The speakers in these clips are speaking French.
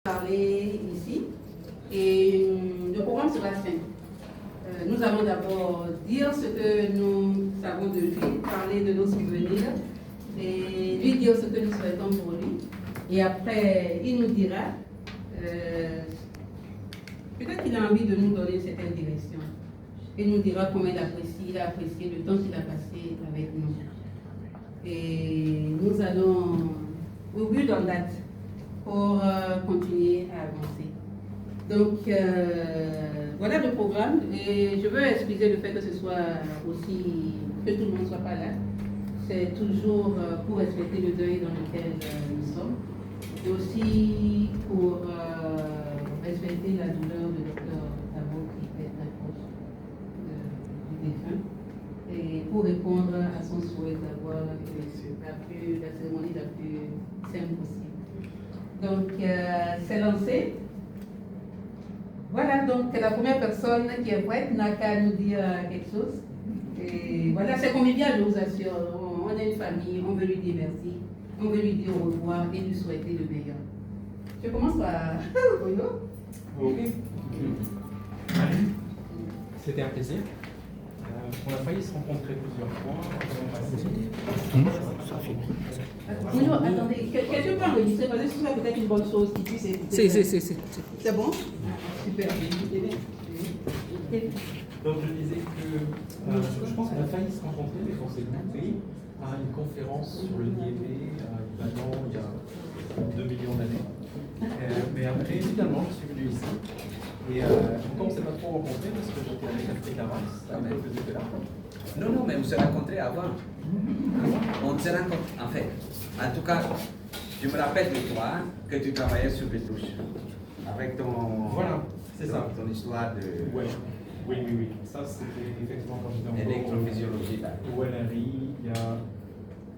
Parler ici et le programme sera simple. Nous allons d'abord dire ce que nous savons de lui, parler de nos souvenirs et lui dire ce que nous souhaitons pour lui. Et après, il nous dira, peut-être qu'il a envie de nous donner une certaine direction. Il nous dira comment il a apprécié le temps qu'il a passé avec nous. Et nous allons, we will do that pour continuer à avancer. Donc, voilà le programme. Et je veux excuser le fait que ce soit aussi, que tout le monde ne soit pas là. C'est toujours pour respecter le deuil dans lequel nous sommes. Et aussi pour respecter la douleur de Dr. Tabo qui était très proche du défunt. Et pour répondre à son souhait d'avoir la cérémonie la plus simple possible. Donc, c'est lancé. Voilà, donc la première personne qui est prête n'a qu'à nous dire quelque chose. Et voilà, c'est convivial, je vous assure. On est une famille, on veut lui dire merci, on veut lui dire au revoir et lui souhaiter le meilleur. Je commence par Bruno. Ok. C'était un plaisir. On a failli se rencontrer plusieurs fois. Bonjour, attendez, quelqu'un peut enregistrer, parce que ce serait peut-être une bonne chose qui puisse écouter. C'est bon? Super. Donc je disais que je pense qu'on a failli se rencontrer, mais qu'on s'est loupé à une conférence sur le Niébé à Ibadan il y a 2 millions d'années. Mais après, finalement, je suis venu ici. Et pourtant, on ne s'est pas trop rencontrés parce que j'étais avec Africa Rice, que tu étais là. Non, mais on s'est rencontrés avant. On s'est rencontrés, en fait. En tout cas, je me rappelle de toi que tu travaillais sur les touches. Avec ton. Voilà, c'est ça. Ton histoire de. Ouais. Oui. Ça, c'était effectivement quand j'étais en électrophysiologie. Au LRI, il y a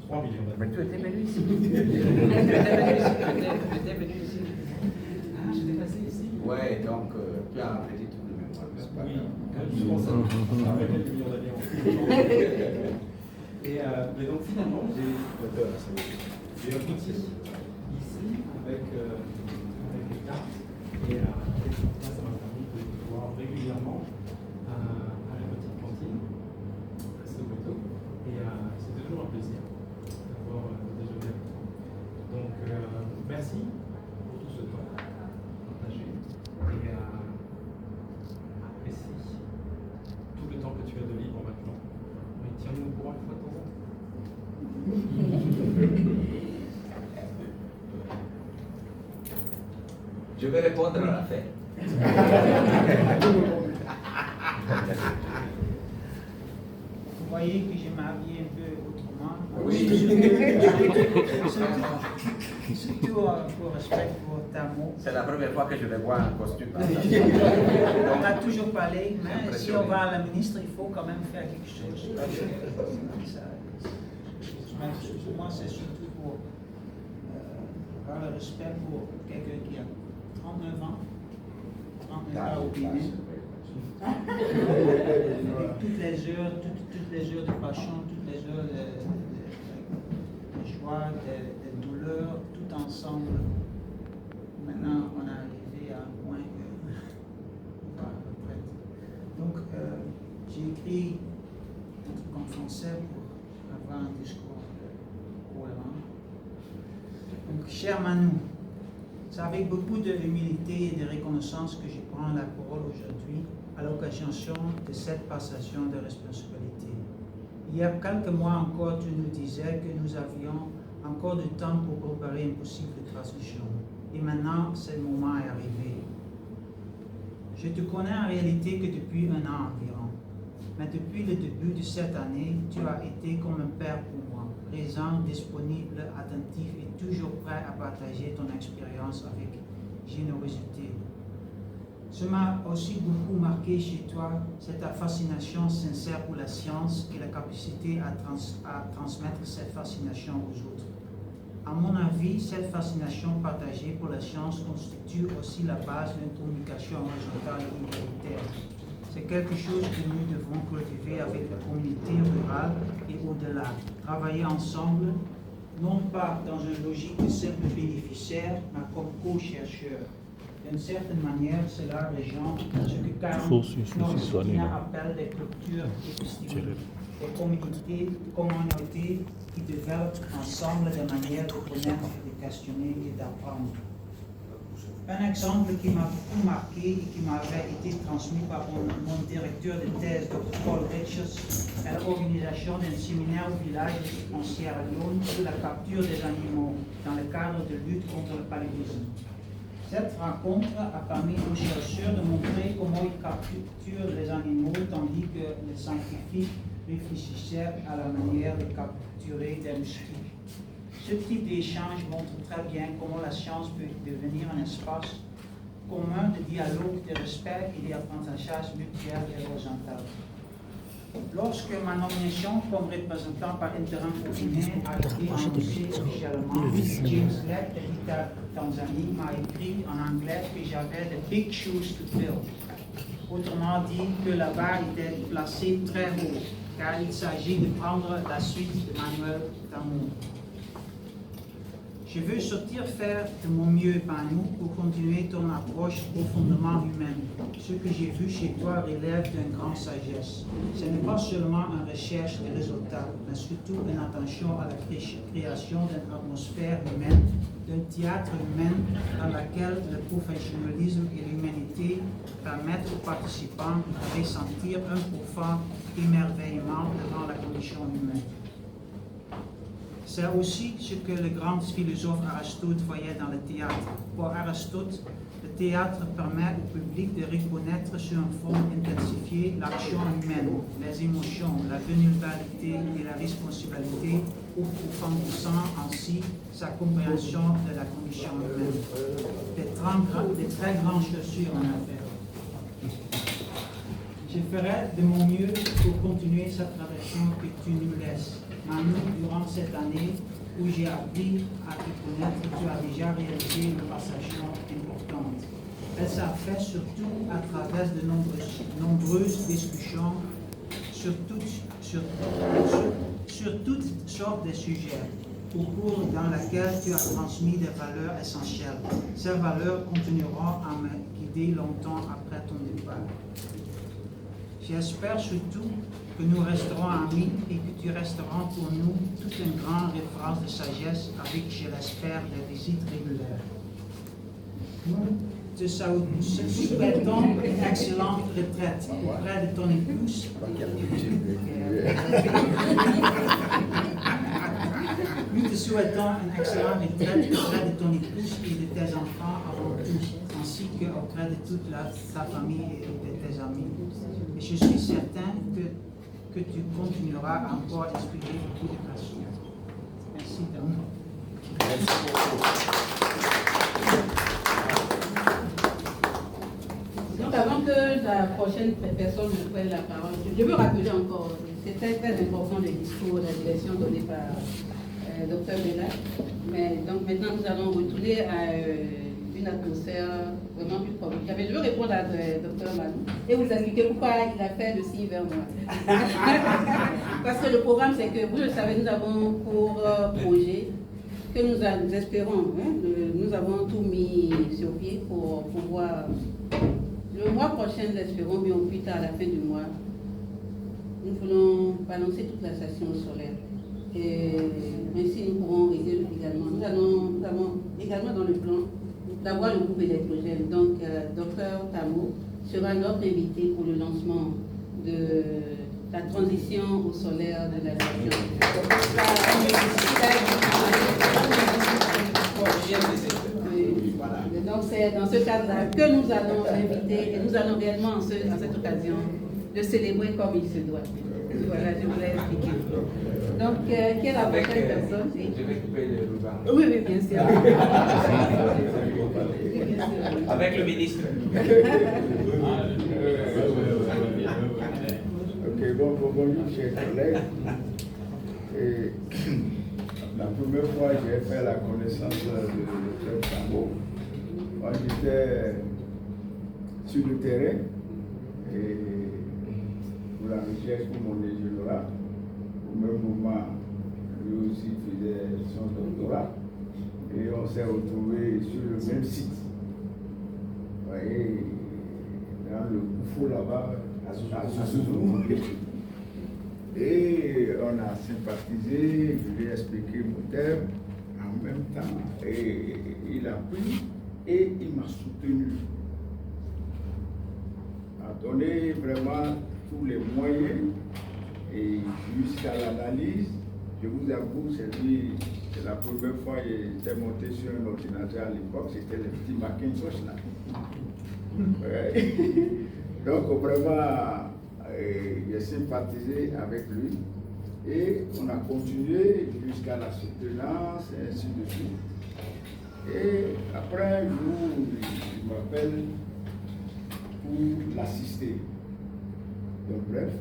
3 millions d'années. Mais tu étais venu ici. Tu étais venu ici. Ah, j'étais passé ici. Ouais, donc tu as un petit tour de mémoire, n'est-ce pas? Oui, je pense avec quelques millions d'années en fait. Mais donc finalement, j'ai un outil ici avec les cartes et là, ça m'a permis de pouvoir régulièrement à la petite cantine, à Sokoto, et c'est toujours un plaisir d'avoir déjeuner avec toi. Donc merci pour tout ce temps partagé et apprécie tout le temps que tu as de libre maintenant. Mais tiens-nous au courant une fois de temps en temps. Je vais répondre à la fin. Vous voyez que je m'habille un peu autrement. Oui. Surtout pour respect pour ta mot. C'est la première fois que je le vois en costume. On a toujours parlé, mais si on va à la ministre, il faut quand même faire quelque chose. Pour moi, c'est surtout pour avoir le respect pour quelqu'un qui a 39 ans. 39 ans au Bénin. Avec toutes les heures de passion, toutes les heures de joie, de douleur, tout ensemble. Maintenant, on est arrivé à moins que à peu près. Donc, j'ai écrit un truc en français pour avoir un discours cohérent. Donc, cher Manu, c'est avec beaucoup d'humilité et de reconnaissance que je prends la parole aujourd'hui à l'occasion de cette passation de responsabilité. Il y a quelques mois encore, tu nous disais que nous avions encore du temps pour préparer une possible transition. Et maintenant, ce moment est arrivé. Je te connais en réalité que depuis 1 an environ. Mais depuis le début de cette année, tu as été comme un père pour moi, présent, disponible, attentif et toujours prêt à partager ton expérience avec générosité. Ce m'a aussi beaucoup marqué chez toi, c'est ta fascination sincère pour la science et la capacité à transmettre cette fascination aux autres. À mon avis, cette fascination partagée pour la science constitue aussi la base d'une communication horizontale et égalitaire. C'est quelque chose que nous devons cultiver avec la communauté rurale et au-delà. Travailler ensemble, non pas dans une logique de simple bénéficiaire, mais comme co-chercheur. D'une certaine manière, cela rejoint ce que Karen Norskina appelle des cultures épistémiques, des communautés qui développent ensemble des manières de connaître, de questionner et d'apprendre. Un exemple qui m'a beaucoup marqué et qui m'avait été transmis par mon directeur de thèse, Dr. Paul Riches, est l'organisation d'un séminaire au village en Sierra Leone sur la capture des animaux dans le cadre de lutte contre le paludisme. Cette rencontre a permis aux chercheurs de montrer comment ils capturent les animaux tandis que les scientifiques réfléchissaient à la manière de capturer des moustiques. Ce type d'échange montre très bien comment la science peut devenir un espace commun de dialogue, de respect et d'apprentissage mutuel et horizontal. Lorsque ma nomination comme représentant par intérim au Bénin a été annoncée officiellement, James Lett, éditeur Tanzanie, m'a écrit en anglais que j'avais de big shoes to fill. Autrement dit, que la barre était placée très haut, car il s'agit de prendre la suite de Manuel Tamu. Je veux sortir faire de mon mieux, Banu, pour continuer ton approche profondément humaine. Ce que j'ai vu chez toi relève d'une grande sagesse. Ce n'est pas seulement une recherche de résultats, mais surtout une attention à la création d'une atmosphère humaine, d'un théâtre humain dans lequel le professionnalisme et l'humanité permettent aux participants de ressentir un profond émerveillement devant la condition humaine. C'est aussi ce que le grand philosophe Aristote voyait dans le théâtre. Pour Aristote, le théâtre permet au public de reconnaître sur un fond intensifié l'action humaine, les émotions, la vulnérabilité et la responsabilité, approfondissant ainsi sa compréhension de la condition humaine. Des très grandes chaussures en affaires. Je ferai de mon mieux pour continuer cette tradition que tu nous laisses. Manu, durant cette année où j'ai appris à te connaître, tu as déjà réalisé une passation importante. Elle s'est faite surtout à travers de nombreuses discussions sur toutes sortes de sujets, au cours dans lesquels tu as transmis des valeurs essentielles. Ces valeurs continueront à me guider longtemps après ton départ. J'espère surtout que nous resterons amis et que tu resteras pour nous toute une grande référence de sagesse avec, je l'espère, des visites régulières. Nous te souhaitons une excellente retraite auprès de ton épouse. Nous te souhaitons une excellente retraite auprès de ton épouse et de tes enfants avant tout, ainsi qu'auprès de toute ta famille et de tes amis. Et je suis certain que tu continueras encore à inspirer beaucoup de passion. Merci, Dame. Donc, avant que la prochaine personne me prenne la parole, je veux rappeler encore, c'était très important le discours, la direction donnée par Dr. Bella. Mais donc maintenant, nous allons retourner à une atmosphère vraiment plus proche. Je veux répondre à Dr. Manu et vous expliquer pourquoi il a fait le signe vers moi. Parce que le programme, c'est que, vous le savez, nous avons pour projet que nous espérons, nous avons tout mis sur pied pour pouvoir, le mois prochain, nous espérons, bien au plus tard, à la fin du mois, nous voulons balancer toute la station solaire. Et ainsi, nous pourrons aider également. Nous avons également dans le plan d'avoir le groupe électrogène. Donc, Dr. Tamo sera notre invité pour le lancement de la transition au solaire de la station. Donc, c'est dans ce cadre-là que nous allons l'inviter et nous allons réellement, à cette occasion, le célébrer comme il se doit. Voilà, je vous l'ai expliqué. Donc, qui est la prochaine personne? Je vais couper le ruban. Oui, bien sûr. Avec le ministre. Ok, bonjour, chers collègues. Et, la première fois que j'ai fait la connaissance de Dr. Tamo, moi j'étais sur le terrain et pour la recherche pour mon général. Au même moment, lui aussi faisait son doctorat. Et on s'est retrouvés sur le même site. Vous voyez, dans le Koufou là-bas, à Souzouzou. Et on a sympathisé, je lui ai expliqué mon thème en même temps. Et il a pris et il m'a soutenu. Il m'a donné vraiment tous les moyens et jusqu'à l'analyse. Je vous avoue, c'est la première fois que j'étais monté sur un ordinateur à l'époque, c'était le petit Macintosh là. Ouais. Donc vraiment, j'ai sympathisé avec lui et on a continué jusqu'à la soutenance et ainsi de suite. Et après un jour, il m'appelle pour l'assister. Donc bref,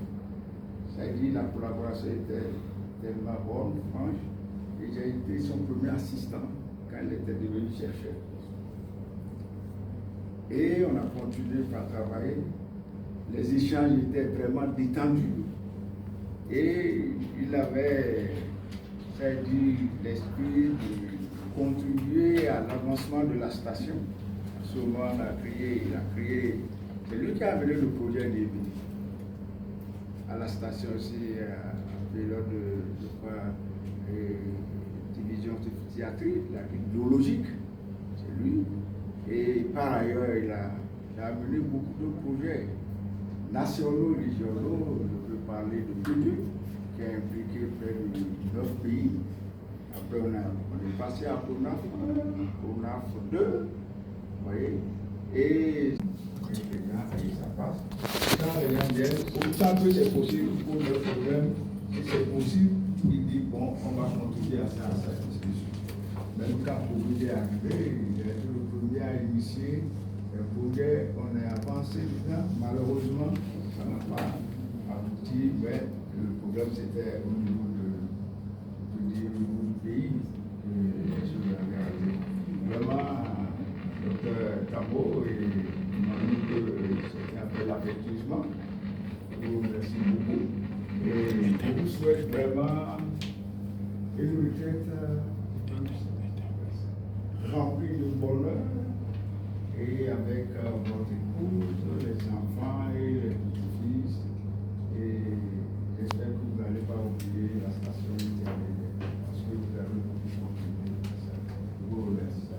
ça dit la collaboration était tellement bonne, franche, et j'ai été son premier assistant quand il était devenu chercheur. Et on a continué par travailler. Les échanges étaient vraiment détendus. Et il avait, ça dit, l'esprit de contribuer à l'avancement de la station. À ce moment, il a créé, c'est lui qui a amené le projet Névi à la station aussi, à période de division de psychiatrie, la biologique, c'est lui. Et par ailleurs, il a amené beaucoup de projets nationaux, régionaux. Je peux parler de PEDU, qui a impliqué près de 9 pays. Après, on est passé à CONAF 2, vous voyez, et ça passe. Quand les gens viennent, autant que c'est possible pour le problème, si c'est possible, il dit bon, on va contribuer à ça, Même quand le projet est arrivé, il est le premier à initier un projet, on est avancé dedans. Malheureusement, ça n'a pas abouti, mais le problème c'était au niveau du pays que les choses avaient arrivé. Vraiment, Dr Cabo m'a dit que c'était un peu l'affectueusement. Je vous remercie beaucoup. Et je vous souhaite vraiment une retraite remplie de bonheur et avec votre épouse, les enfants et les petits-fils. Et j'espère que vous n'allez pas oublier la station intermédiaire parce que vous avez beaucoup contribué à ça. Je vous remercie.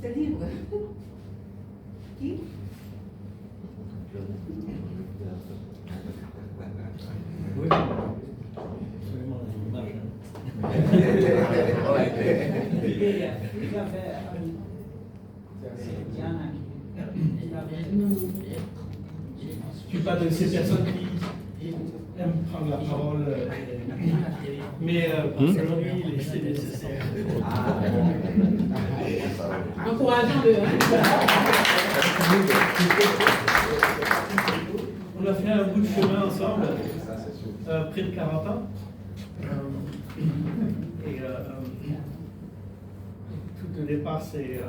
C'est libre. Qui? Oui. Je ne suis pas de ces personnes qui aiment prendre la parole, mais aujourd'hui, c'est nécessaire. Encourageons-le. On a fait un bout de chemin ensemble, près de 40 ans. Et tout au départ, on s'est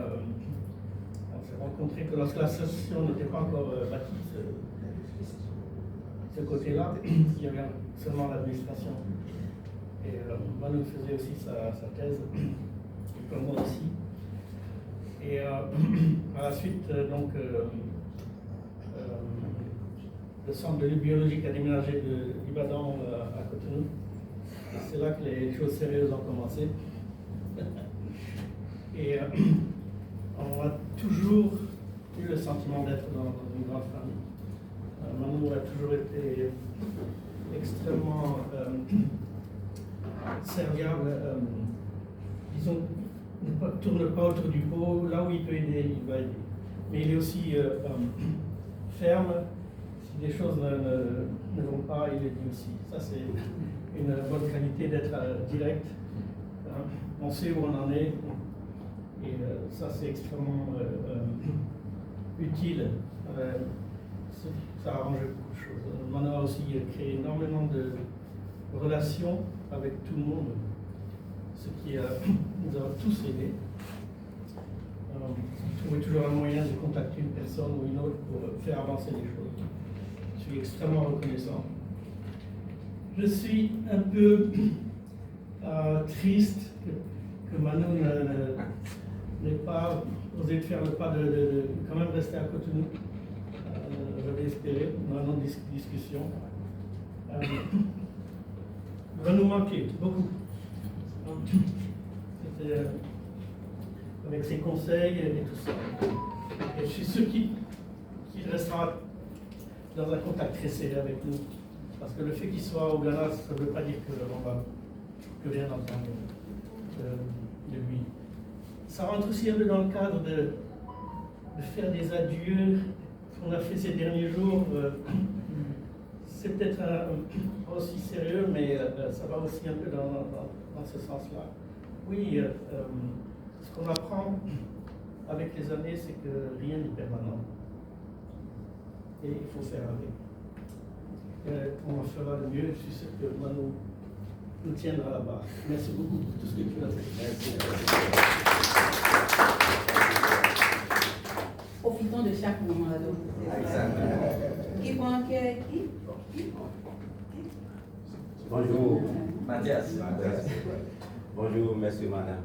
rencontrés que lorsque l'association n'était pas encore bâtie, ce côté-là, il y avait seulement l'administration. Et Manu faisait aussi sa thèse, et comme moi aussi. Et à la suite, donc, le centre de biologique a déménagé d'Ibadan à Cotonou. C'est là que les choses sérieuses ont commencé. Et on a toujours eu le sentiment d'être dans une grande famille. Manu a toujours été extrêmement serviable. Disons, ne tourne pas autour du pot. Là où il peut aider, il va aider. Mais il est aussi ferme. Si des choses ne vont pas, il les dit aussi. Ça, c'est une bonne qualité d'être direct. On sait où on en est. Et ça, c'est extrêmement utile. Ça arrange beaucoup de choses. On a aussi créé énormément de relations avec tout le monde, ce qui nous a tous aidés. trouver toujours un moyen de contacter une personne ou une autre pour faire avancer les choses. Je suis extrêmement reconnaissant. Je suis un peu triste que Manu n'ait pas osé faire le pas de quand même rester à Cotonou. J'avais espéré, dans une discussion. Va nous manquer beaucoup. C'était avec ses conseils et tout ça. Et je suis sûr qu'il restera dans un contact très serré avec nous. Parce que le fait qu'il soit au Ghana, ça ne veut pas dire qu'on va plus rien entendre de lui. Ça rentre aussi un peu dans le cadre de faire des adieux qu'on a fait ces derniers jours. C'est peut-être pas aussi sérieux, mais ça va aussi un peu dans ce sens-là. Oui, ce qu'on apprend avec les années, c'est que rien n'est permanent. Et il faut faire avec. On en fera le mieux. Je suis sûr que Manu nous tiendra là-bas. Merci beaucoup pour tout ce que tu as fait. Profitons de chaque moment. Qui prend qui? Bonjour. Mathias. Bonjour, monsieur, madame.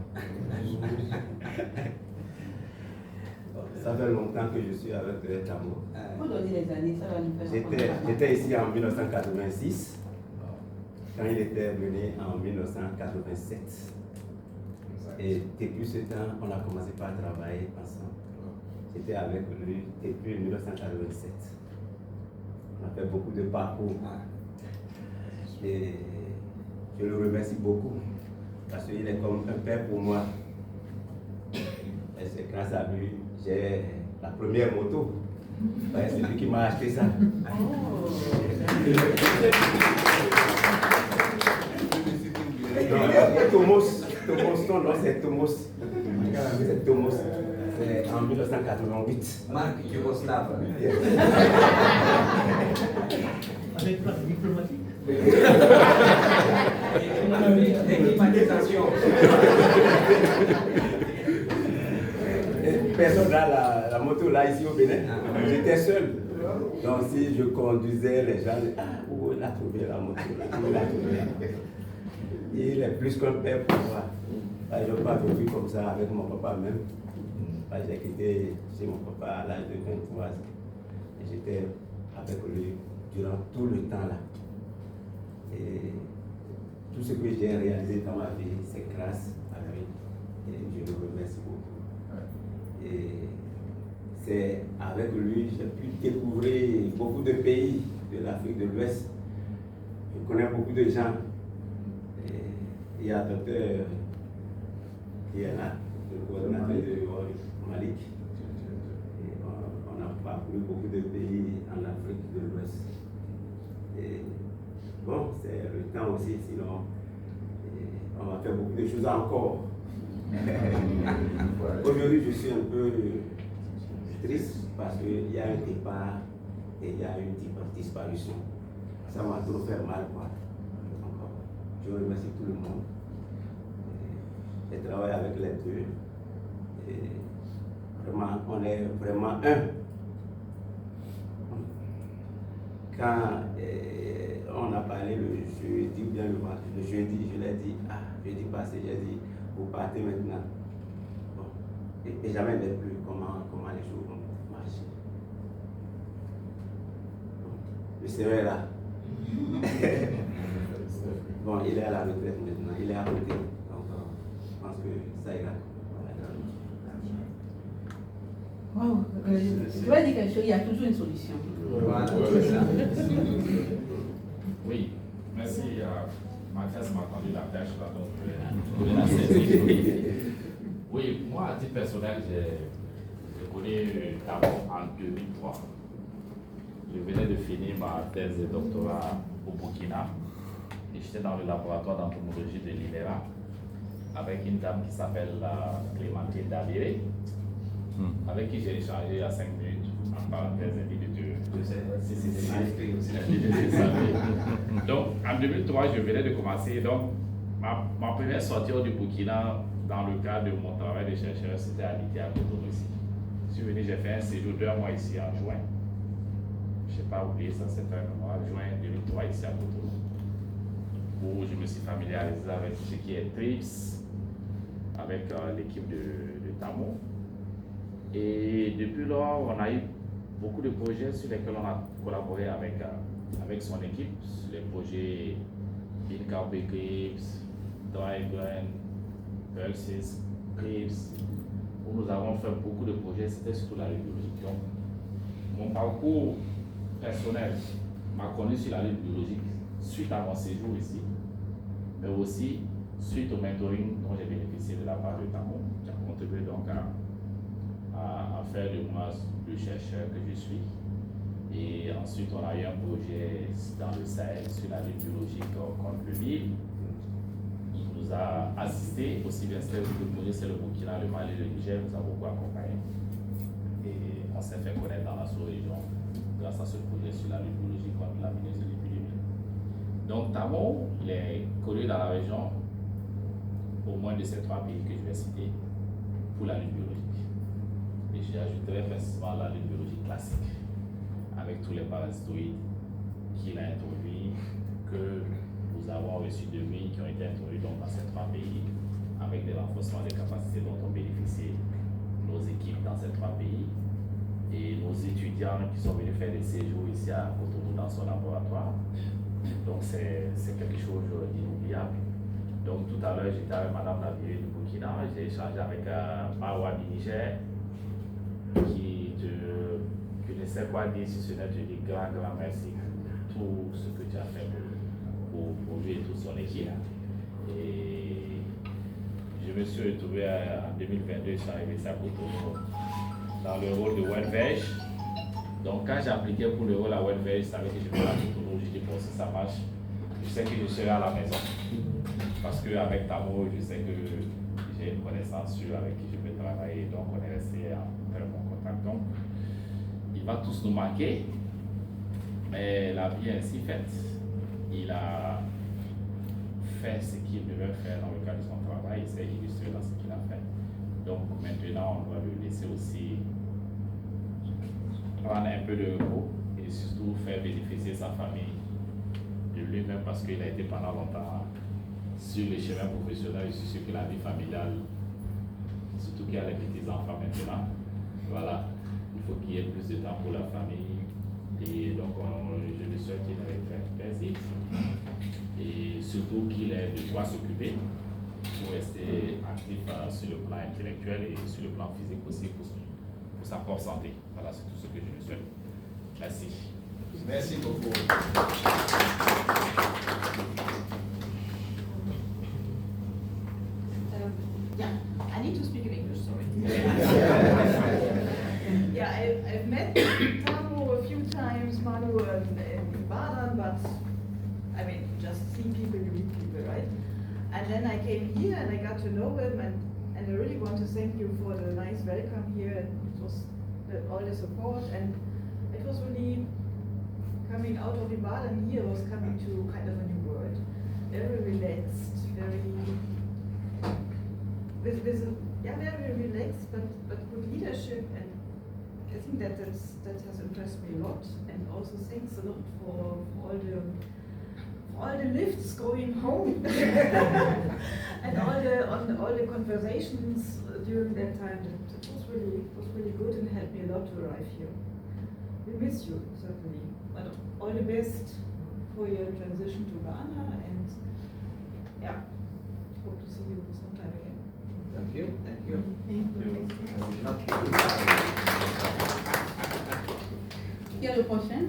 Ça fait longtemps que je suis avec le Tambour. Vous donnez les années, ça va nous faire. J'étais ici en 1986, quand il était venu en 1987. Et depuis ce temps, on a commencé par travailler ensemble. J'étais avec lui depuis 1987. On a fait beaucoup de parcours. Et je le remercie beaucoup parce qu'il est comme un père pour moi. Et c'est grâce à lui j'ai la première moto. Ouais, c'est lui qui m'a acheté ça. Tomos, son nom c'est Tomos. C'est Tomos. C'est en 1988. Marc Yougoslave. Avec plaque diplomatique. Climatisation. Personne n'a la moto là ici au Bénin. J'étais seul. Donc si je conduisais, les gens disaient, où il a trouvé la moto là, où il a trouvé la moto. Il est plus qu'un père pour moi. Je n'ai pas vécu comme ça avec mon papa même. J'ai quitté chez mon papa à l'âge de 23 ans. Et j'étais avec lui durant tout le temps là. Et tout ce que j'ai réalisé dans ma vie, c'est grâce à lui. Et je le remercie beaucoup. Et c'est avec lui que j'ai pu découvrir beaucoup de pays de l'Afrique de l'Ouest. Je connais beaucoup de gens. Et il y a un docteur qui est là, le coordinateur de Malik. Et on a parcouru beaucoup de pays en Afrique de l'Ouest. Et bon, c'est le temps aussi, sinon on va faire beaucoup de choses encore. Aujourd'hui, je suis un peu triste parce qu'il y a un départ et il y a une disparition. Ça m'a trop fait mal, quoi. Encore. Je remercie tout le monde. J'ai travaillé avec les deux. Et vraiment, on est vraiment un. Quand on a parlé le jeudi ou bien le jeudi, je l'ai dit, jeudi passé, j'ai dit, vous partez maintenant. Bon. Et jamais ne plus comment les choses vont marcher. Bon. Le Seigneur est là. Bon, il est à la retraite maintenant, il est à côté. Donc, je pense que ça ira. Wow. Je vais dire quelque chose, il y a toujours une solution. Voilà, oui, merci. Mathias m'a tendu la perche là, donc je vais la saisir. Oui, moi, à titre personnel, j'ai connu d'abord en 2003. Je venais de finir ma thèse de doctorat au Burkina et j'étais dans le laboratoire d'entomologie de l'INERA avec une dame qui s'appelle Clémentine Dabiré, avec qui j'ai échangé il y a 5 minutes. En parenthèse, donc, en 2003, je venais de commencer. Donc, ma première sortie du Burkina, dans le cadre de mon travail de chercheur, c'était à l'IT à Cotonou ici. Je suis venu, j'ai fait un séjour d'1 mois ici en juin. Je n'ai pas oublié ça, c'était un mois, juin 2003 ici à Cotonou, où je me suis familiarisé avec ce qui est TRIPS, avec l'équipe de Tamo. Et depuis lors, on a eu beaucoup de projets sur lesquels on a collaboré avec son équipe, sur les projets INCAP Eclipse, Dragon, Pulses, Eclipse, où nous avons fait beaucoup de projets, c'était surtout la lutte biologique. Donc, mon parcours personnel m'a connu sur la lutte biologique suite à mon séjour ici, mais aussi suite au mentoring dont j'ai bénéficié de la part de Tamo, qui a contribué donc à faire de moi le chercheur que je suis. Et ensuite, on a eu un projet dans le Sahel sur la lutte biologique contre le Nil. Il nous a assisté, aussi bien c'est le Burkina, le Mali, le Niger, nous a beaucoup accompagné. Et on s'est fait connaître dans la sous-région grâce à ce projet sur la lutte biologique contre la menace de l'épidémie. Donc, Tamo, il est connu dans la région, au moins de ces 3 pays que je vais citer, pour la lutte biologique. Et j'ajouterai principalement la lutte biologique classique, avec tous les parasitoïdes qu'il a introduits, que nous avons reçus de lui, qui ont été introduits donc dans ces 3 pays, avec des renforcements des capacités dont ont bénéficié nos équipes dans ces 3 pays, et nos étudiants qui sont venus faire des séjours ici à Cotonou dans son laboratoire. Donc c'est quelque chose d'inoubliable. Donc tout à l'heure, j'étais avec Madame Navier du Burkina, j'ai échangé avec Mawa du Niger, qui ne sait quoi dire si ce n'est de dire grand merci pour tout ce que tu as fait pour lui et toute son équipe. Et je me suis retrouvé en 2022, je suis arrivé à Cotonou dans le rôle de WellVeg. Donc quand j'ai appliqué pour le rôle à WellVeg, je savais que je vais à Cotonou, j'ai dit bon si ça marche, je sais que je serai à la maison. Parce qu'avec Tamo, je sais que j'ai une connaissance sûre avec qui je peux travailler, donc on est resté en très bon contact. Donc, il va tous nous manquer, mais la vie est ainsi faite. Il a fait ce qu'il devait faire dans le cadre de son travail, il s'est illustré dans ce qu'il a fait. Donc maintenant, on doit le laisser aussi prendre un peu de repos et surtout faire bénéficier sa famille de lui-même parce qu'il a été pendant longtemps sur les chemins professionnels. Je suis sûr que la vie familiale, surtout qu'il y a les petits-enfants maintenant, voilà, il faut qu'il y ait plus de temps pour la famille. Et donc, je lui souhaite une retraite paisible et surtout qu'il ait de quoi s'occuper pour rester actif sur le plan intellectuel et sur le plan physique aussi pour sa propre santé. Voilà, c'est tout ce que je lui souhaite. Merci. Merci beaucoup. Yeah, I need to speak in English, sorry. Yeah, I've met Tamo a few times, Manu in Baden, but I mean, just see people, you meet people, right? And then I came here and I got to know him, and I really want to thank you for the nice welcome here. It was all the support, and it was really coming out of Ibadan here was coming to kind of a new world. Very relaxed, very very relaxed, but good leadership, and I think that has impressed me a lot. And also thanks a lot for all the lifts going home and all the conversations during that time. That was really good and helped me a lot to arrive here. We miss you certainly, but all the best for your transition to Ghana, and yeah, hope to see you sometime again. Thank you. Thank you. Qui est le prochain?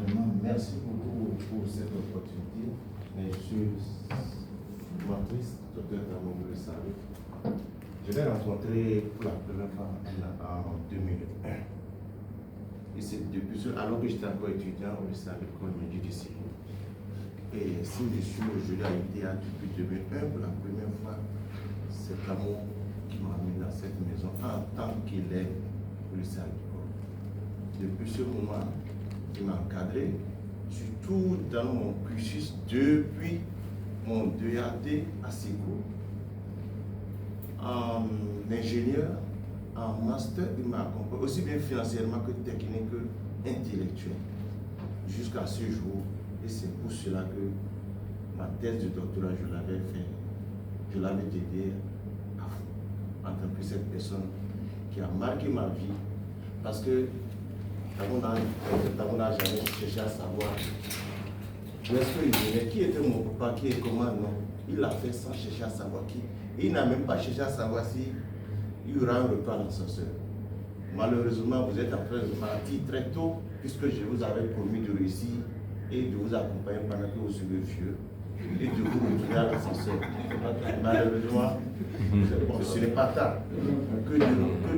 Vraiment, merci beaucoup pour cette opportunité. Je suis Matrice, Dr. Tamo, vous le savez. Je l'ai rencontré pour la première fois en 2001. Et c'est depuis cela, alors que j'étais encore étudiant au lycée agricole d'ici. Et si je suis aujourd'hui à l'IDEA depuis 2001, pour la première fois, c'est Tamo qui m'a amené dans cette maison en tant qu'élève au lycée agricole. Depuis ce moment, il m'a encadré surtout dans mon cursus depuis mon DAT à SECO, en ingénieur, en master, il m'a accompagné aussi bien financièrement que technique que intellectuel jusqu'à ce jour. Et c'est pour cela que ma thèse de doctorat, je l'avais dédiée à vous, en tant que cette personne qui a marqué ma vie, parce que on n'a jamais cherché à savoir où est-ce qu'il venait, qui était mon papa, qui est comment, non. Il l'a fait sans chercher à savoir qui. Et il n'a même pas cherché à savoir si il y aura un repas dans l'ascenseur. Malheureusement, vous êtes en train de partir très tôt, puisque je vous avais promis de réussir et de vous accompagner pendant que vous serez vieux et de vous retrouver à l'ascenseur. Malheureusement, bon, ce n'est pas tard. Que Dieu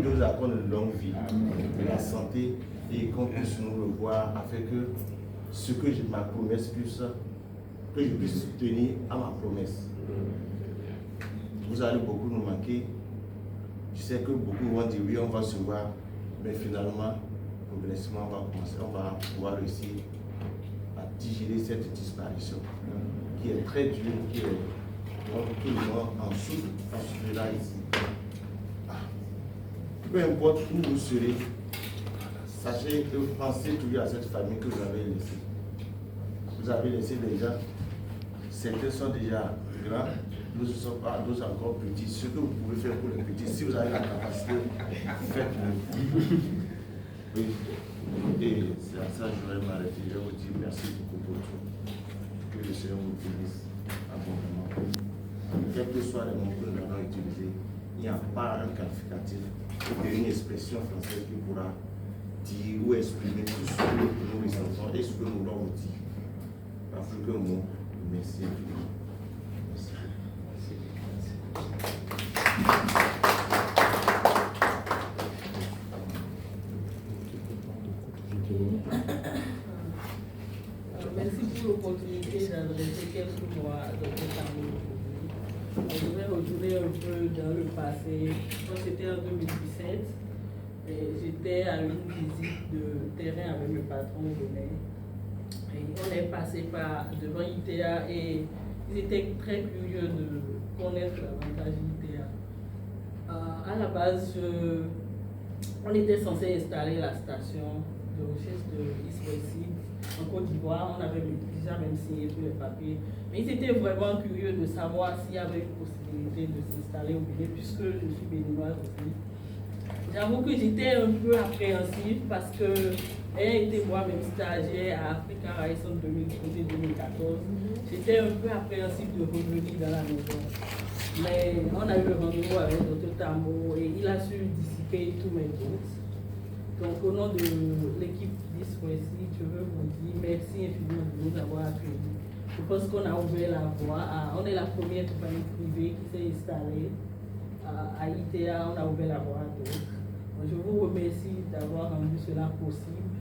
nous accorde une longue vie, de la santé et qu'on puisse nous revoir afin que ce que ma promesse puisse, que je puisse tenir à ma promesse. Vous allez beaucoup nous manquer. Je sais que beaucoup vont dire oui, on va se voir, mais finalement, progressivement, on va pouvoir réussir à digérer cette disparition qui est très dure, qui est tout le monde en souffre, là ici. Peu importe où vous serez, sachez que vous pensez toujours à cette famille que vous avez laissée. Vous avez laissé des gens, certains sont déjà grands, d'autres ne sont pas, d'autres encore petits. Ce que vous pouvez faire pour les petits, si vous avez la capacité, faites-le. Oui. Et c'est à ça que je vais m'arrêter. Je vous dis merci beaucoup pour tout. Que le Seigneur vous bénisse abondamment. Quel que soit les mots que nous allons utiliser, il n'y a pas un qualificatif ou une expression française qui pourra dire ou exprimer tout ce que nous ressentons et ce que nous l'avons dit. En plus que mot, merci infiniment. Merci. Merci pour l'opportunité d'adresser quelques mots à Dr. Tambo aujourd'hui. Je vais retourner un peu dans le passé. Quand c'était en 2017, j'étais à une visite de terrain avec le patron René. Et on est passé devant ITEA et ils étaient très curieux de connaître l'avantage d'ITEA. À la base, on était censé installer la station de recherche de East en Côte d'Ivoire. On avait déjà même signé tous les papiers. Mais ils étaient vraiment curieux de savoir s'il y avait une possibilité de s'installer au Bénin, puisque je suis béninoise aussi. J'avoue que j'étais un peu appréhensive parce que ayant été moi-même stagiaire à Africa Rice en 2013-2014, j'étais un peu appréhensive de revenir dans la maison. Mais on a eu le rendez-vous avec Dr. Tambo et il a su dissiper tous mes doutes. Donc au nom de l'équipe d'Iswesi, je veux vous dire merci infiniment de nous avoir accueillis. Je pense qu'on a ouvert la voie. On est la première compagnie privée qui s'est installée à ITEA, on a ouvert la voie à d'autres. Je vous remercie d'avoir rendu cela possible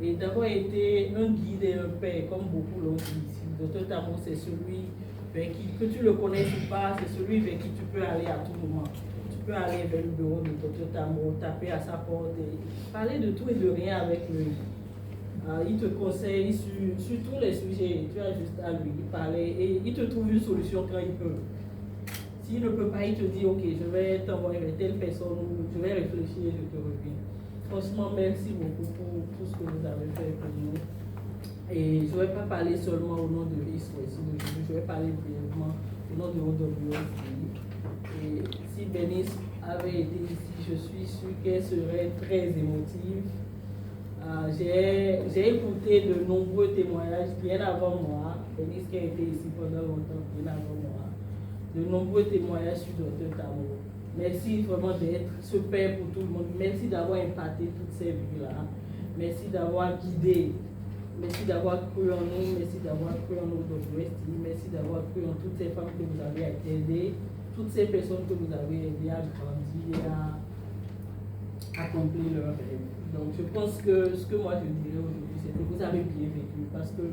et d'avoir été un guide et un père, comme beaucoup l'ont dit ici. Dr. Tambo, c'est celui vers qui, que tu le connaisses ou pas, c'est celui vers qui tu peux aller à tout moment. Tu peux aller vers le bureau de Dr. Tambo, taper à sa porte et parler de tout et de rien avec lui. Il te conseille sur tous les sujets, tu as juste à lui parler et il te trouve une solution quand il peut. S'il ne peut pas, il te dit ok, je vais t'envoyer vers telle personne ou je vais réfléchir et je te reviens. Franchement, merci beaucoup pour tout ce que vous avez fait pour nous. Et je ne vais pas parler seulement au nom de East-West, je vais parler brièvement au nom de OWS. Et si Bénice avait été ici, je suis sûre qu'elle serait très émotive. J'ai écouté de nombreux témoignages bien avant moi. Bénice qui a été ici pendant longtemps, bien avant moi. De nombreux témoignages sur Dr. Tambo. Merci vraiment d'être ce père pour tout le monde. Merci d'avoir impacté toutes ces vies-là. Merci d'avoir guidé. Merci d'avoir cru en nous. Merci d'avoir cru en nous WST. Merci d'avoir cru en toutes ces femmes que vous avez aidées, toutes ces personnes que vous avez aidées à grandir et à accomplir leurs rêves. Donc je pense que ce que moi je dirais aujourd'hui, c'est que vous avez bien vécu. Parce que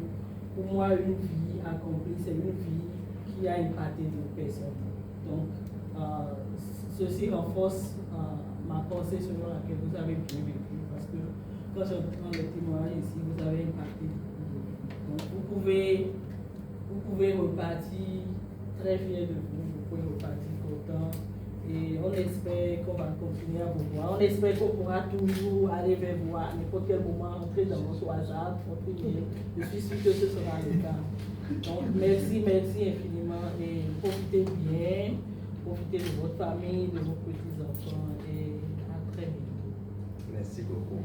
pour moi, une vie accomplie, c'est une vie qui a impacté d'autres personnes. Donc, ceci renforce ma pensée selon laquelle vous avez bien vécu, parce que quand j'entends les témoignages ici, vous avez impacté beaucoup. vous pouvez repartir très fiers de vous, vous pouvez repartir content. Et on espère qu'on va continuer à vous voir. On espère qu'on pourra toujours aller vers vous à n'importe quel moment, entrer dans votre WhatsApp, votre email. Je suis sûre que ce sera le cas. Donc merci infiniment et profitez bien, profitez de votre famille, de vos petits-enfants et à très bientôt. Merci beaucoup.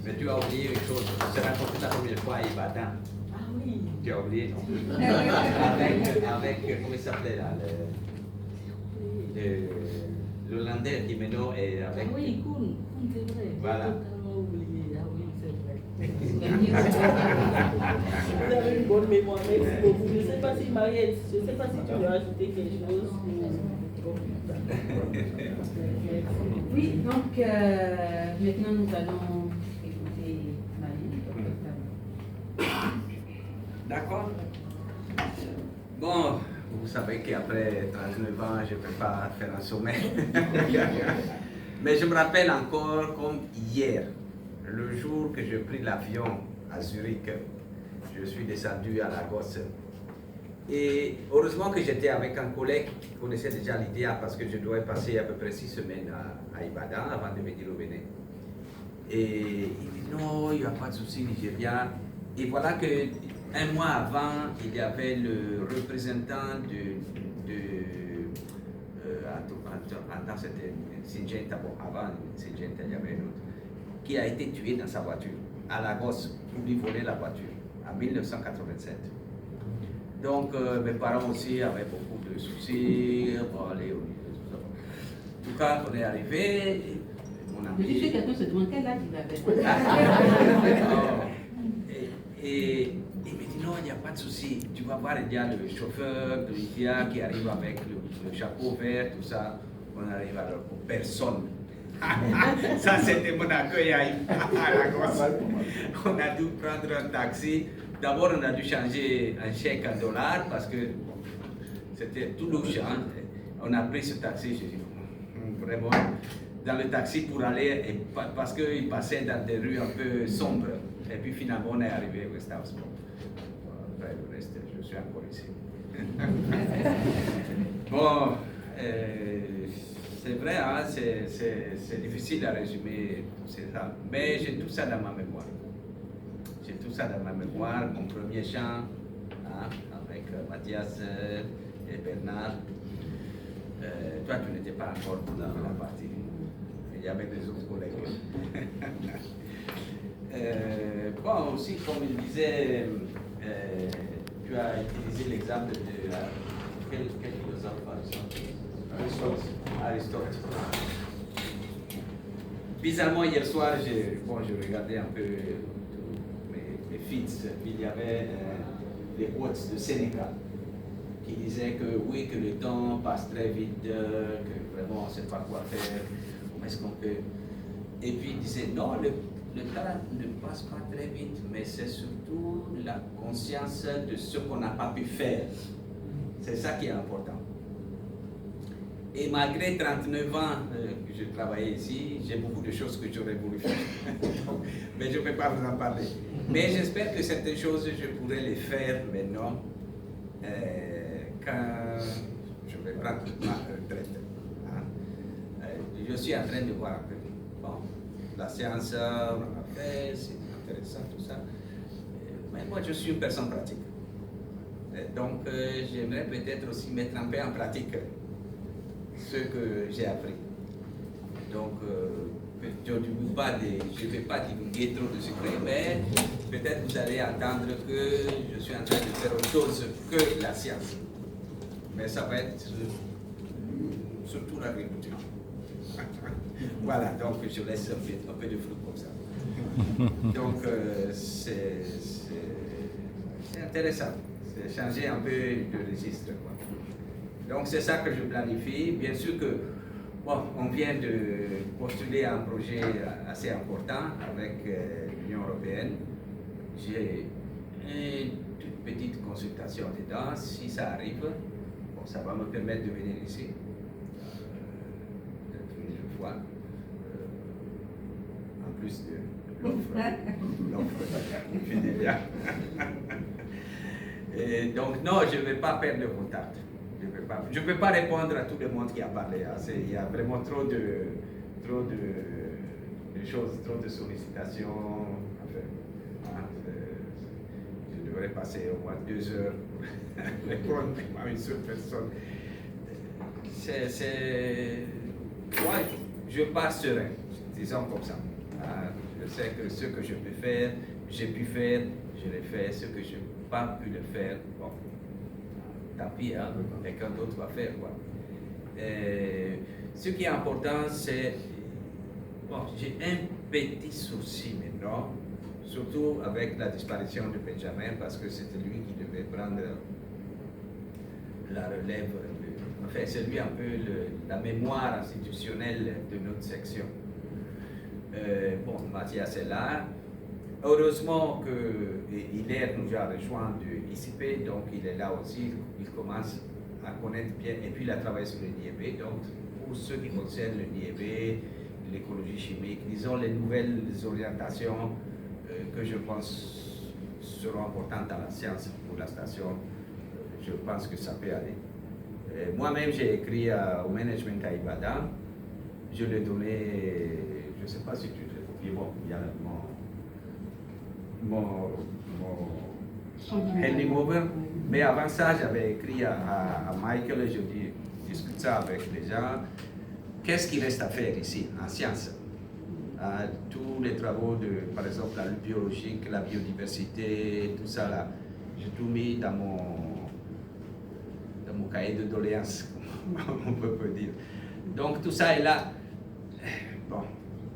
Mais tu as oublié une chose, on s'est rencontré la première fois à Ibadan. Ah oui. Tu as oublié, non? avec comment il s'appelait là, l'Hollandais Jimeno et avec... Ah oui, cool, c'est vrai. Voilà. J'ai totalement oublié. Ah oui, c'est vrai. Vous avez une bonne mémoire, merci beaucoup. Je ne sais pas si Mariette, je ne sais pas si tu veux ajouter quelque chose. Oui, donc maintenant nous allons écouter Marie. D'accord. Bon, vous savez qu'après 39 ans, je ne peux pas faire un sommet. Mais je me rappelle encore comme hier, le jour que j'ai pris l'avion à Zurich, je suis descendu à Lagos. Et heureusement que j'étais avec un collègue qui connaissait déjà l'IDEA parce que je devais passer à peu près 6 semaines à Ibadan avant de venir au Bénin. Et il dit non, il n'y a pas de souci, Nigeria. Et voilà que un mois avant, il y avait le représentant dans cette Syngenta, bon, avant Syngenta, il y avait un autre, qui a été tué dans sa voiture, à Lagos, pour lui voler la voiture, en 1987. Donc, mes parents aussi avaient beaucoup de soucis pour aller au tout ça. En tout cas, on est arrivé, mon ami... Je suis sûr que quelqu'un se demande quel âge il avait. Et il me dit non, il n'y a pas de souci. Tu vas voir, il y a le chauffeur de l'IDEA qui arrive avec le chapeau vert, tout ça. On arrive alors pour personne. Ça, c'était mon accueil à Lagos. On a dû prendre un taxi. D'abord, on a dû changer un chèque en dollars parce que c'était tout louche. Hein? On a pris ce taxi, je dis vraiment, dans le taxi pour aller, et parce qu'il passait dans des rues un peu sombres. Et puis finalement, on est arrivé au West House. Après le reste, je suis encore ici. Bon, c'est vrai, hein, c'est difficile à résumer tout ça, mais j'ai tout ça dans ma mémoire. J'ai tout ça dans ma mémoire, mon premier chant, hein, avec Mathias et Bernard. Toi, tu n'étais pas encore dans la partie. Il y avait des autres collègues. Bon, aussi, comme il disait, tu as utilisé l'exemple de quel philosophe, par exemple? Aristote. Bizarrement, hier soir, je regardais un peu mes feeds. Il y avait les quotes de Sénéca qui disaient que oui, que le temps passe très vite, que vraiment on ne sait pas quoi faire, comment est-ce qu'on peut. Et puis il disait non, le temps ne passe pas très vite, mais c'est surtout la conscience de ce qu'on n'a pas pu faire. C'est ça qui est important. Et malgré 39 ans que je travaillais ici, j'ai beaucoup de choses que j'aurais voulu faire. Mais je ne peux pas vous en parler. Mais j'espère que certaines choses, je pourrais les faire maintenant quand je vais prendre ma retraite. Hein. Je suis en train de voir un peu. Bon, la science, on en a fait, c'est intéressant tout ça. Mais moi, je suis une personne pratique. Donc, j'aimerais peut-être aussi mettre un peu en pratique ce que j'ai appris. Donc, je ne vais pas divulguer trop de secrets, mais peut-être vous allez entendre que je suis en train de faire autre chose que la science. Mais ça va être surtout l'agriculture. Voilà, donc je laisse un peu de flou comme ça. Donc, c'est intéressant. C'est changer un peu de registre, quoi. Donc c'est ça que je planifie. Bien sûr que bon, on vient de postuler un projet assez important avec l'Union européenne. J'ai une toute petite consultation dedans. Si ça arrive, bon, ça va me permettre de venir ici une fois. En plus de l'offre. Je dis bien. Et donc, non, je ne vais pas perdre le contact. Je ne peux pas répondre à tout le monde qui a parlé. Hein. Il y a vraiment trop de choses, trop de sollicitations. Enfin, hein, je devrais passer au moins 2 heures pour répondre à une seule personne. Moi, je pars serein, disons comme ça. Hein. Je sais que ce que je peux faire, j'ai pu faire, je l'ai fait. Ce que je n'ai pas pu le faire, bon, tant pis, hein, quelqu'un d'autre va faire. Quoi. Ce qui est important, c'est... Bon, j'ai un petit souci maintenant, surtout avec la disparition de Benjamin, parce que c'était lui qui devait prendre la relève. Enfin, c'est lui un peu la mémoire institutionnelle de notre section. Bon, Mathias est là. Heureusement que Hilaire nous a rejoint de ICP, donc il est là aussi, il commence à connaître bien, et puis il a travaillé sur le NIEB. Donc, pour ce qui concerne le NIEB, l'écologie chimique, disons les nouvelles orientations que je pense seront importantes à la science pour la station, je pense que ça peut aller. Moi-même, j'ai écrit au management à Ibadan, je l'ai donné, je ne sais pas si tu l'as copié, bon, il y a mon handing over, mais avant ça, j'avais écrit à Michael et je discute ça avec les gens. Qu'est-ce qu'il reste à faire ici, en sciences? Tous les travaux de, par exemple, la lutte biologique, la biodiversité, tout ça là, j'ai tout mis dans mon cahier de doléances, on peut dire. Donc tout ça est là. Bon,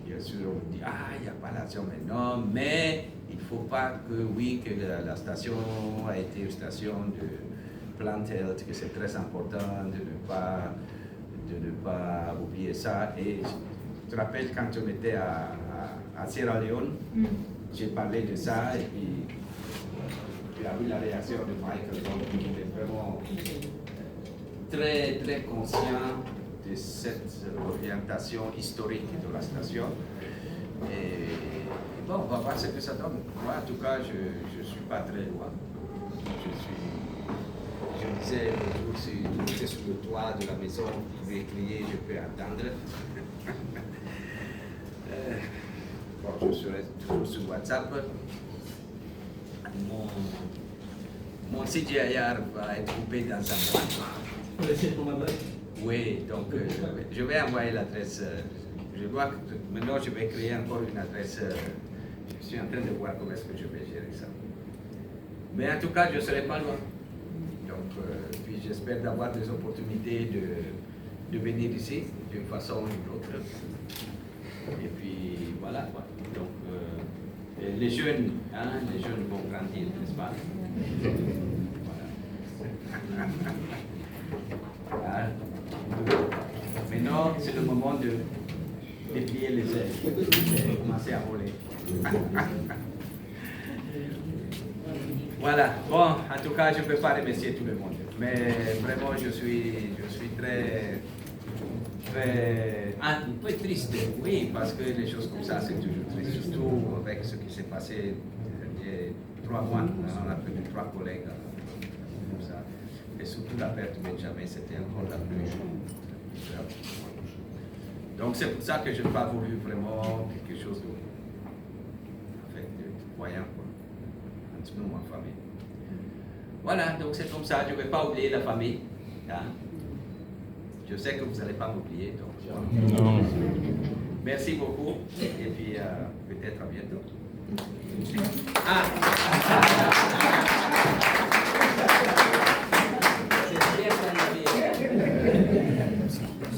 bien sûr, on dit, il n'y a pas l'action maintenant, mais il ne faut pas que, oui, que la station a été une station de plant health, que c'est très important de ne pas oublier ça. Et je te rappelle quand on était à Sierra Leone, j'ai parlé de ça et puis il y a eu la réaction de Michael, donc il était vraiment très, très conscient de cette orientation historique de la station. Et bon, on va voir ce que ça donne. Moi, en tout cas, je ne suis pas très loin. Je disais, si j'étais sur le toit de la maison, vous pouvez crier, je peux attendre. Bon, je serai toujours sur WhatsApp. Mon CGIR va être coupé dans un mois. Vous laissez ton adresse? Oui, donc je vais envoyer l'adresse. Maintenant, je vais créer encore une adresse. Je suis en train de voir comment est-ce que je vais gérer ça. Mais en tout cas, je ne serai pas loin. Donc, puis j'espère d'avoir des opportunités de venir ici d'une façon ou d'une autre. Et puis voilà quoi. Donc, les jeunes vont grandir, n'est-ce pas? Voilà. Maintenant, c'est le moment de déplier les ailes et commencer à voler. Voilà, bon, en tout cas, je ne peux pas remercier tout le monde, mais vraiment, je suis très, un peu triste, oui, parce que les choses comme ça, c'est toujours triste, surtout avec ce qui s'est passé il y a 3 mois, on a perdu 3 collègues, comme ça, et surtout la perte de Benjamin, c'était encore la plus grave. Donc c'est pour ça que je n'ai pas voulu vraiment quelque chose de voyant, entre nous, ma famille. Voilà, donc c'est comme ça, je ne vais pas oublier la famille. Hein? Je sais que vous n'allez pas m'oublier, donc non. Merci beaucoup, et puis peut-être à bientôt.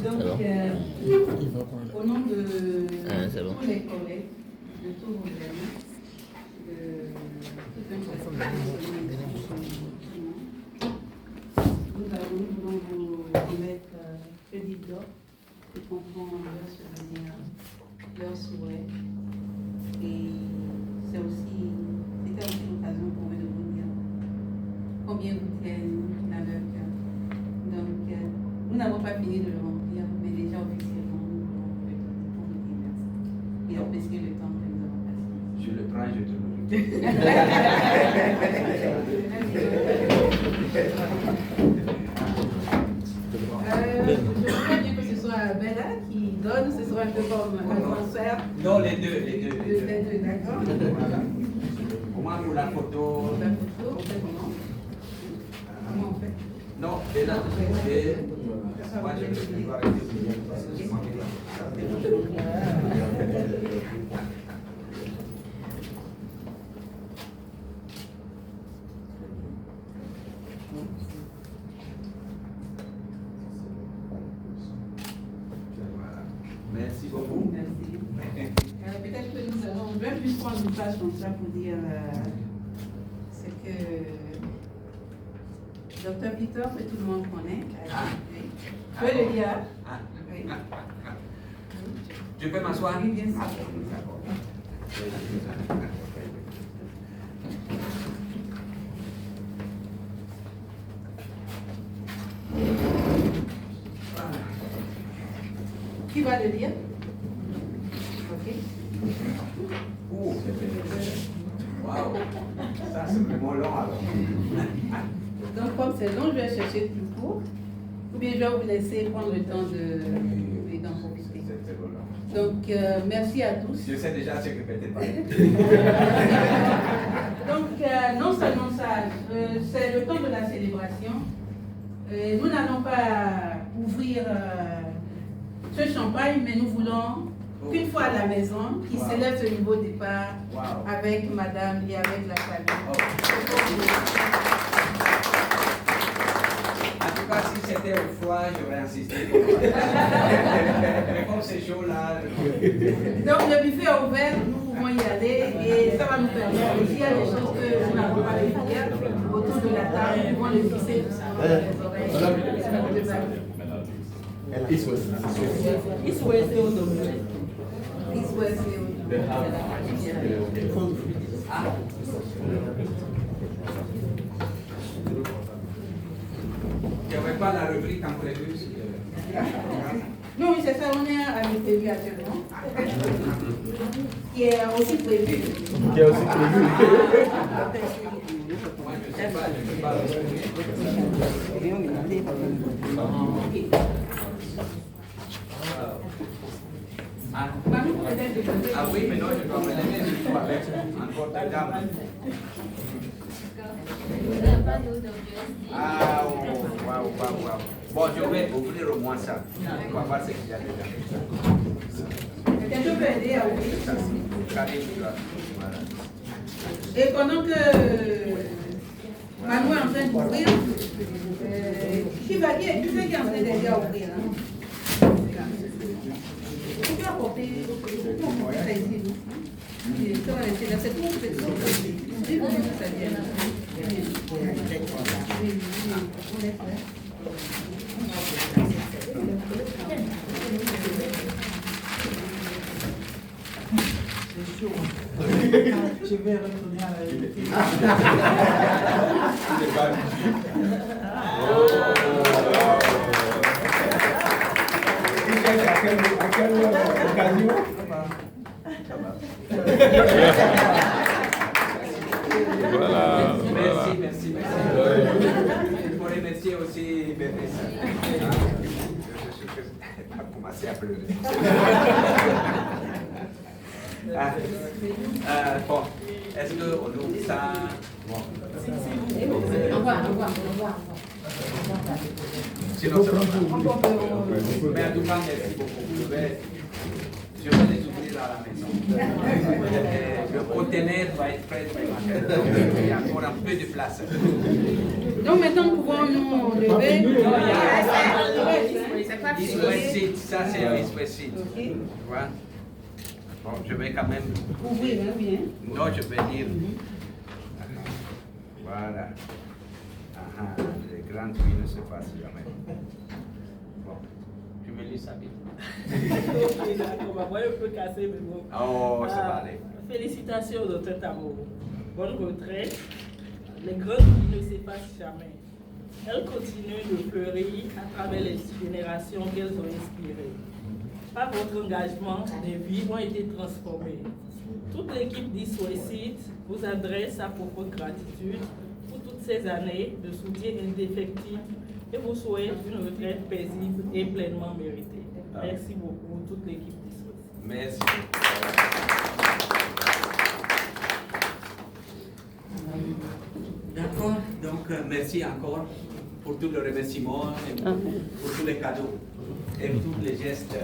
Donc, au nom de tous les collègues, de tous vos amis, de tout un chacun, nous voulons vous remettre le diplôme qui comprend leur souvenir, leurs souhaits. Et c'était aussi l'occasion pour eux de vous dire combien vous tiennent dans leur cœur. Donc, nous n'avons pas fini de le remplir, mais déjà officiellement, nous voulons vous dire merci et apprécier le temps que nous avons passé. Je le prends, je te le Je voudrais bien que ce soit Bella qui donne, ce sera un peu comme un transfert. Non, les deux. Les deux, d'accord. Voilà. Comment pour la photo? La photo, on fait comment? Comment on fait? Non, Bella, moi je vais devoir rester parce que c'est moi qui Merci beaucoup. Merci. Peut-être que nous allons, on va plus prendre une page comme ça pour dire ce que Dr. Victor, que tout le monde connaît. Oui. Tu peux le dire? Oui. Je peux m'asseoir? Oui, bien sûr. Qui va le lire? Ok. Waouh, ça c'est vraiment long alors. Donc comme c'est long, je vais chercher plus court. Ou bien je vais vous laisser prendre le temps d'en profiter. Donc merci à tous. Je sais déjà ce que peut-être pas. Donc non seulement ça, c'est le temps de la célébration. Nous n'allons pas ouvrir ce champagne, mais nous voulons qu'une fois à la maison, qui célèbre ce nouveau départ avec madame et avec la famille. En tout cas, si c'était au froid, j'aurais insisté. Mais comme c'est chaud là. Donc le buffet est ouvert, nous pouvons y aller et ça va nous permettre. S'il y a des choses que nous n'avons pas pu faire autour de la table, nous pouvons les fixer dans les oreilles. East West. East West et Odombe. East West et Odombe. Il n'y avait pas la rubrique en prévu. Non, oui, c'est ça, on est à l'UTV actuellement. Qui est aussi prévu. Qui est aussi prévu. Moi, je ne sais pas, je ne peux pas Ah oui, mais non, je dois me lever, je suis avec encore des dames. Ah, waouh. Bon, je vais ouvrir au moins ça. On va voir ce qu'il y a dedans. Quelqu'un peut aider à ouvrir. Voilà. Et pendant que Manu est en train d'ouvrir, qui c'est qui est en train d'aider à ouvrir? Tu peux apporter ça ici. Ça va laisser là, c'est tout, c'est tout. C'est tout, ça vient. Je vais retourner à la vérité. À quelle occasion? Voilà. Merci. Je voudrais remercier aussi Bernessa. Je vais commencer à pleurer. Bon, est-ce qu'on ouvre ça? Au revoir. Sinon, ça va pas. Mais en tout cas, merci beaucoup. Je vais les ouvrir à la maison. Le conteneur va être prêt vraiment. Il y a encore un peu de place. Donc maintenant, nous pouvons nous lever. C'est pas fini. Ça, c'est un West. Voilà. Bon, je vais quand même. Ouvrir, bien. Non, je vais dire. Voilà. Les grandes filles ne se passent jamais. Bon, tu me lis ça vite. Ok, d'accord. Moi, je peux casser, mais bon. Oh, ça va aller. Félicitations, Dr. Tamo. Bonne retraite. Les grandes filles ne s'effacent jamais. Elles continuent de fleurir à travers les générations qu'elles ont inspirées. par votre engagement, des vies ont été transformées. Toute l'équipe d'Isway vous adresse sa profonde gratitude pour toutes ces années de soutien indéfectible et vous souhaite une retraite paisible et pleinement méritée. Merci beaucoup, toute l'équipe d'Isway. Merci. D'accord, donc merci encore pour tous les remerciements et pour tous les cadeaux et tous les gestes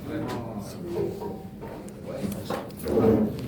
vraiment. Ouais.